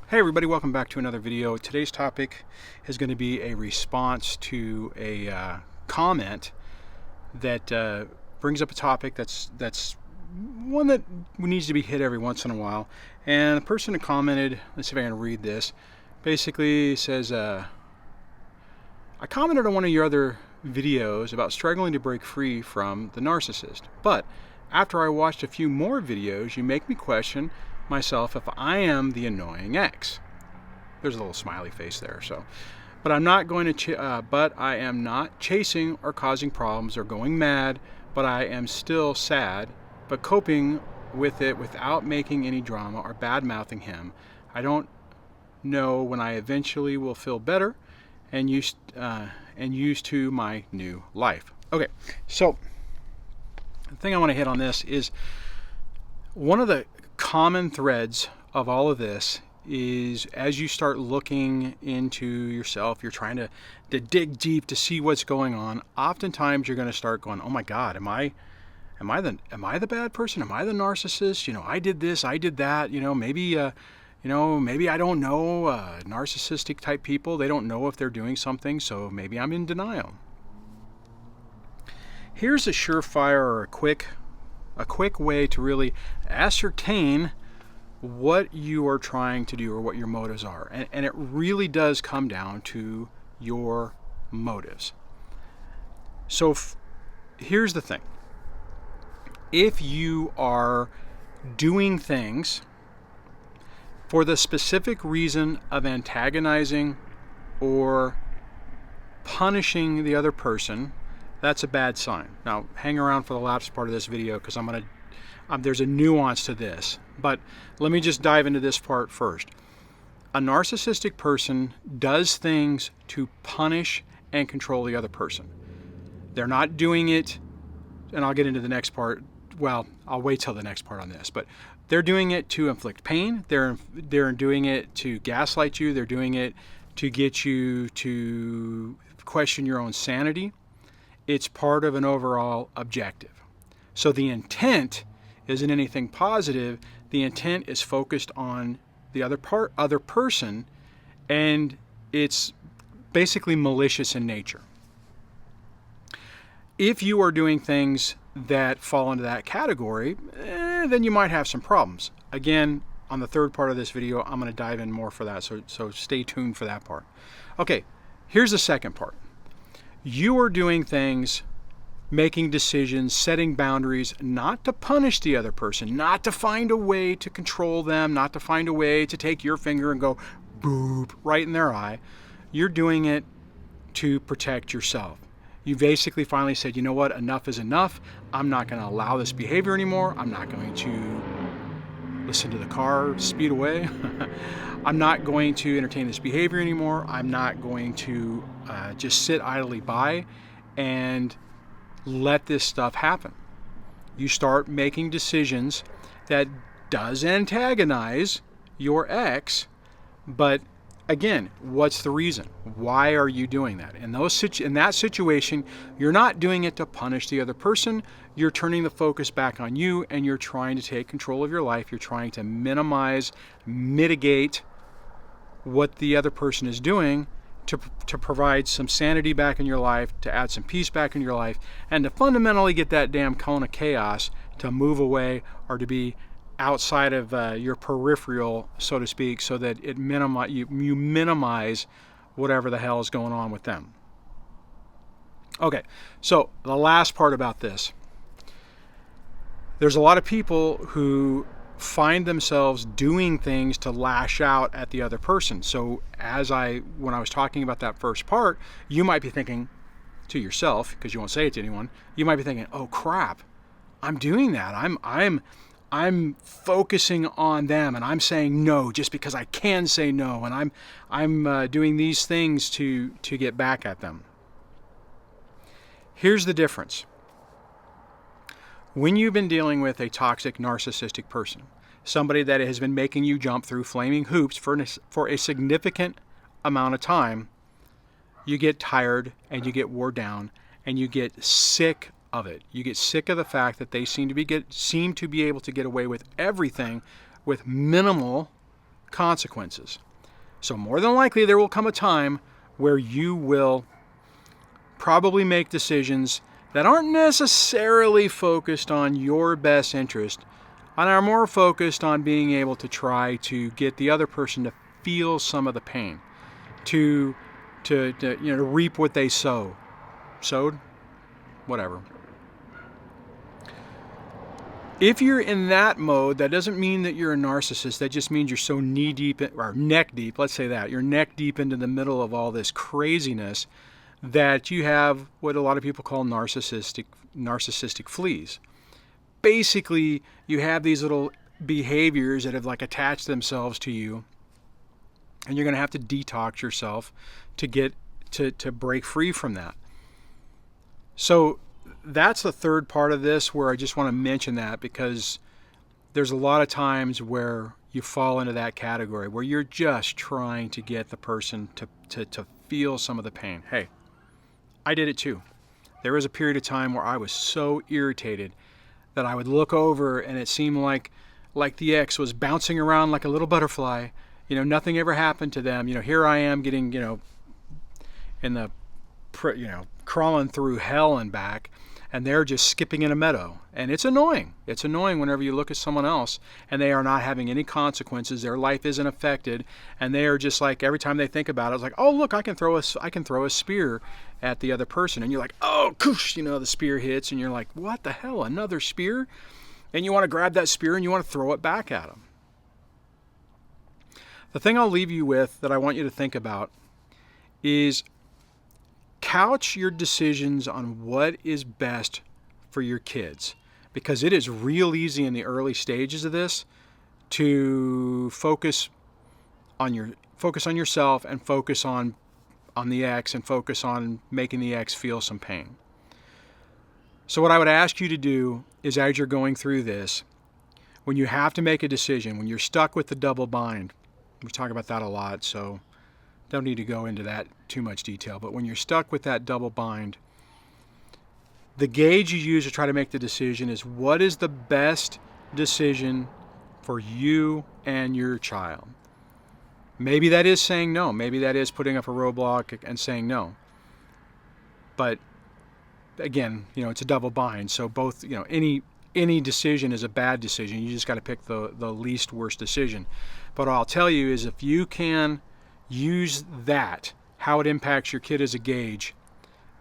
Hey everybody, welcome back to another video. Today's topic is going to be a response to a comment that brings up a topic that's one that needs to be hit every once in a while. And the person who commented, let's see if I can read this, basically says, I commented on one of your other videos about struggling to break free from the narcissist, but after I watched a few more videos, you make me question myself if I am the annoying ex. There's a little smiley face there. But I'm not going to. But I am not chasing or causing problems or going mad. But I am still sad, but coping with it without making any drama or bad mouthing him. I don't know when I eventually will feel better and used to my new life. Okay, so the thing I want to hit on this is one of the common threads of all of this is as you start looking into yourself, you're trying to dig deep to see what's going on. Oftentimes you're going to start going, oh my God, am I the bad person? Am I the narcissist? I did this, I did that. Maybe I don't know. Narcissistic type people, they don't know if they're doing something, so maybe I'm in denial. Here's a surefire or a quick way to really ascertain what you are trying to do or what your motives are. And it really does come down to your motives. So here's the thing. If you are doing things for the specific reason of antagonizing or punishing the other person, that's a bad sign. Now, hang around for the last part of this video because there's a nuance to this. But let me just dive into this part first. A narcissistic person does things to punish and control the other person. They're not doing it, and I'll get into the next part. Well, I'll wait till the next part on this. But they're doing it to inflict pain. They're doing it to gaslight you. They're doing it to get you to question your own sanity. It's part of an overall objective. So the intent isn't anything positive. The intent is focused on the other person, and it's basically malicious in nature. If you are doing things that fall into that category, then you might have some problems. Again, on the third part of this video, I'm going to dive in more for that, so stay tuned for that part. Okay, here's the second part. You are doing things, making decisions, setting boundaries, not to punish the other person, not to find a way to control them, not to find a way to take your finger and go boop right in their eye. You're doing it to protect yourself. You basically finally said, you know what, enough is enough. I'm not going to allow this behavior anymore. I'm not going to listen to the car speed away. I'm not going to entertain this behavior anymore. I'm not going to just sit idly by and let this stuff happen. You start making decisions that does antagonize your ex, but again, what's the reason? Why are you doing that? In that situation, you're not doing it to punish the other person. You're turning the focus back on you, and you're trying to take control of your life. You're trying to mitigate what the other person is doing to provide some sanity back in your life, to add some peace back in your life, and to fundamentally get that damn cone of chaos to move away or to be outside of your peripheral, so to speak, so that you minimize whatever the hell is going on with them. Okay, so the last part about this. There's a lot of people who find themselves doing things to lash out at the other person. So when I was talking about that first part, you might be thinking to yourself, because you won't say it to anyone, you might be thinking, oh crap, I'm doing that. I'm focusing on them, and I'm saying no just because I can say no, and I'm doing these things to get back at them. Here's the difference. When you've been dealing with a toxic narcissistic person, somebody that has been making you jump through flaming hoops for a significant amount of time, you get tired and you get wore down and you get sick of it. You get sick of the fact that they seem to be able to get away with everything with minimal consequences. So more than likely there will come a time where you will probably make decisions that aren't necessarily focused on your best interest and are more focused on being able to try to get the other person to feel some of the pain, to reap what they sowed, whatever. If you're in that mode, that doesn't mean that you're a narcissist. That just means you're so knee deep, or neck deep, let's say that. You're neck deep into the middle of all this craziness that you have what a lot of people call narcissistic fleas. Basically, you have these little behaviors that have like attached themselves to you, and you're going to have to detox yourself to get to break free from that. So that's the third part of this, where I just want to mention that, because there's a lot of times where you fall into that category where you're just trying to get the person to feel some of the pain. Hey, I did it too. There was a period of time where I was so irritated that I would look over and it seemed like the ex was bouncing around like a little butterfly. Nothing ever happened to them. Here I am getting, in the, crawling through hell and back, and they're just skipping in a meadow. And it's annoying. It's annoying whenever you look at someone else and they are not having any consequences. Their life isn't affected, and they are just like, every time they think about it, it's like, oh look, I can throw a spear at the other person, and you're like, oh, koosh, the spear hits, and you're like, what the hell, another spear? And you want to grab that spear and you want to throw it back at them. The thing I'll leave you with that I want you to think about is couch your decisions on what is best for your kids, because it is real easy in the early stages of this to focus on yourself and focus on the ex and focus on making the ex feel some pain. So what I would ask you to do is, as you're going through this, when you have to make a decision, when you're stuck with the double bind, we talk about that a lot, so don't need to go into that too much detail, but when you're stuck with that double bind, the gauge you use to try to make the decision is, what is the best decision for you and your child? Maybe that is saying no. Maybe that is putting up a roadblock and saying no. But again, it's a double bind, so both, any decision is a bad decision. You just got to pick the least worst decision. But what I'll tell you is, if you can use that, how it impacts your kid as a gauge,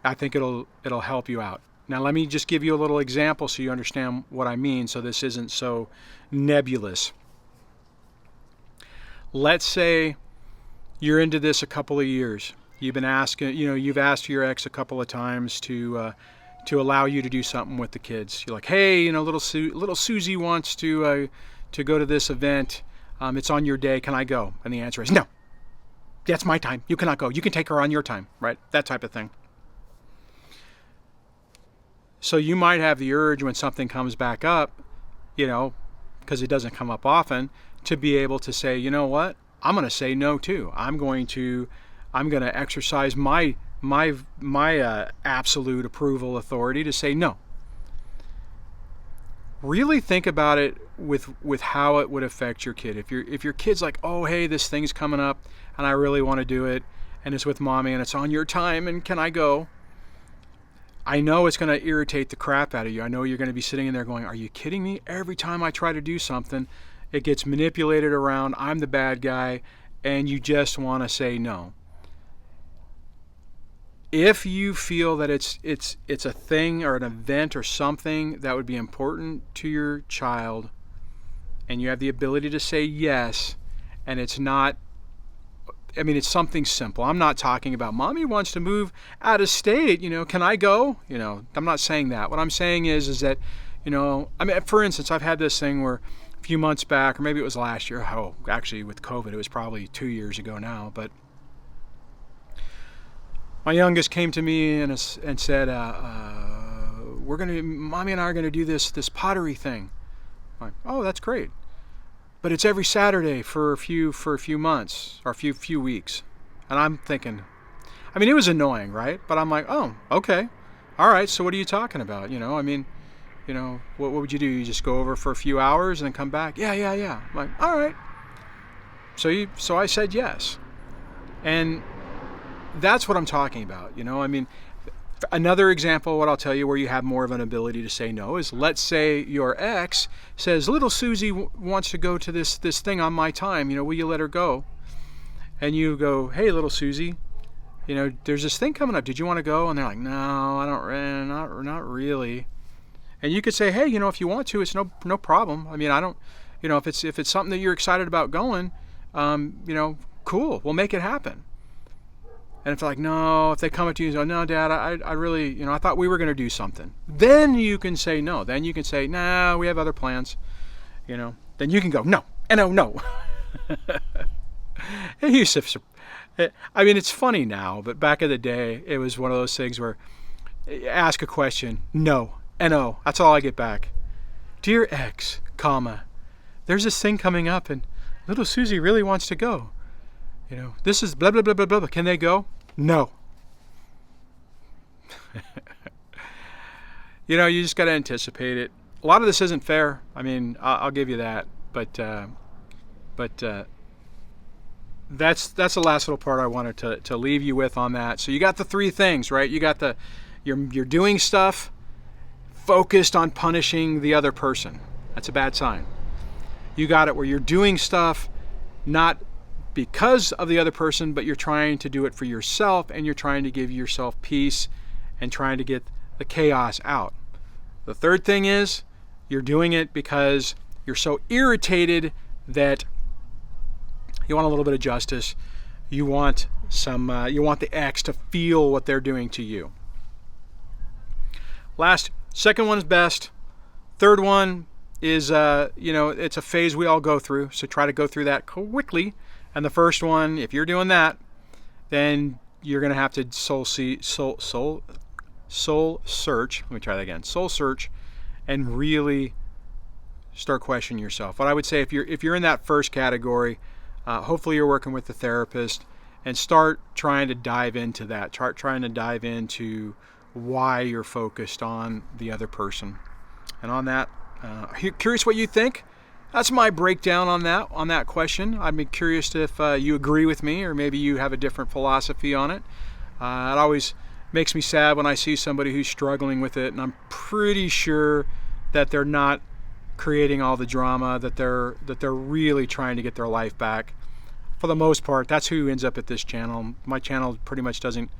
I think it'll help you out. Now let me just give you a little example so you understand what I mean, so this isn't so nebulous. Let's say you're into this a couple of years. You've been asking, you've asked your ex a couple of times to allow you to do something with the kids. You're like, hey, little Susie wants to go to this event. It's on your day. Can I go? And the answer is no. That's my time. You cannot go. You can take her on your time, right? That type of thing. So you might have the urge when something comes back up, because it doesn't come up often, to be able to say, you know what? I'm going to say no too. I'm going to exercise my absolute approval authority to say no. Really think about it with how it would affect your kid. If your kid's like, oh hey, this thing's coming up and I really want to do it, and it's with mommy and it's on your time and can I go? I know it's going to irritate the crap out of you. I know you're going to be sitting in there going, are you kidding me? Every time I try to do something, it gets manipulated around. I'm the bad guy, and you just want to say no. If you feel that it's a thing or an event or something that would be important to your child, and you have the ability to say yes, and it's not, it's something simple. I'm not talking about mommy wants to move out of state, can I go? I'm not saying that. What I'm saying is that, for instance, I've had this thing where a few months back, or maybe it was last year, actually with COVID, it was probably 2 years ago now, but my youngest came to me and said, mommy and I are going to do this pottery thing. I'm like, oh, that's great. But it's every Saturday for a few months or a few weeks. And I'm thinking, it was annoying, right? But I'm like, oh, okay. All right. So what are you talking about? What would you do? You just go over for a few hours and then come back? Yeah. I'm like, all right. So I said yes. And that's what I'm talking about. I mean, another example, what I'll tell you where you have more of an ability to say no is, let's say your ex says, little Susie wants to go to this thing on my time, will you let her go? And you go, hey, little Susie, there's this thing coming up. Did you want to go? And they're like, no, I don't, not really. And you could say, hey, if you want to, it's no problem. I mean, I don't, if it's something that you're excited about going, cool, we'll make it happen. And if they're like, no, if they come up to you and say, no, Dad, I really, I thought we were going to do something. Then you can say no. Then you can say, nah, we have other plans. Then you can go, no, and no. I mean, it's funny now, but back in the day, it was one of those things where ask a question, no, and no. That's all I get back. Dear ex, there's this thing coming up, and little Susie really wants to go. This is blah, blah, blah, blah, blah. Can they go? No. You just got to anticipate it. A lot of this isn't fair. I mean, I'll give you that. But that's the last little part I wanted to leave you with on that. So you got the three things, right? You got you're doing stuff focused on punishing the other person. That's a bad sign. You got it where you're doing stuff not because of the other person, but you're trying to do it for yourself, and you're trying to give yourself peace and trying to get the chaos out. The third thing is you're doing it because you're so irritated that you want a little bit of justice. You want the ex to feel what they're doing to you. Second one is best. Third one is, it's a phase we all go through. So try to go through that quickly. And the first one, if you're doing that, then you're going to have to soul search. Let me try that again. Soul search, and really start questioning yourself. What I would say, if you're in that first category, hopefully you're working with the therapist, and start trying to dive into that. Start trying to dive into why you're focused on the other person. And on that, curious what you think. That's my breakdown on that question. I'd be curious if you agree with me, or maybe you have a different philosophy on it. It always makes me sad when I see somebody who's struggling with it, and I'm pretty sure that they're not creating all the drama, that they're really trying to get their life back. For the most part, that's who ends up at this channel. My channel pretty much doesn't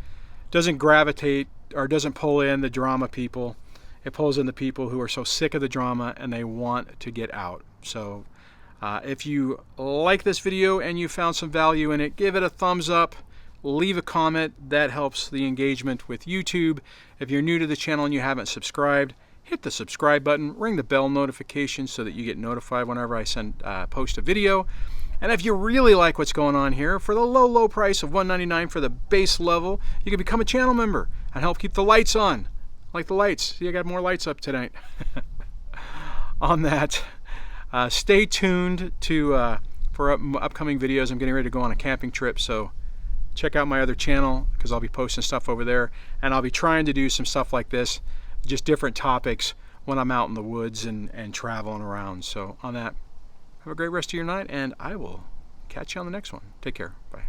gravitate or doesn't pull in the drama people. It pulls in the people who are so sick of the drama and they want to get out. So if you like this video and you found some value in it, give it a thumbs up, leave a comment. That helps the engagement with YouTube. If you're new to the channel and you haven't subscribed, hit the subscribe button, ring the bell notification so that you get notified whenever I post a video. And if you really like what's going on here, for the low price of $1.99 for the base level, you can become a channel member and help keep the lights on. Like the lights. See, I got more lights up tonight. On that, stay tuned for upcoming videos. I'm getting ready to go on a camping trip, so check out my other channel because I'll be posting stuff over there, and I'll be trying to do some stuff like this, just different topics when I'm out in the woods and traveling around. So on that, have a great rest of your night, and I will catch you on the next one. Take care. Bye.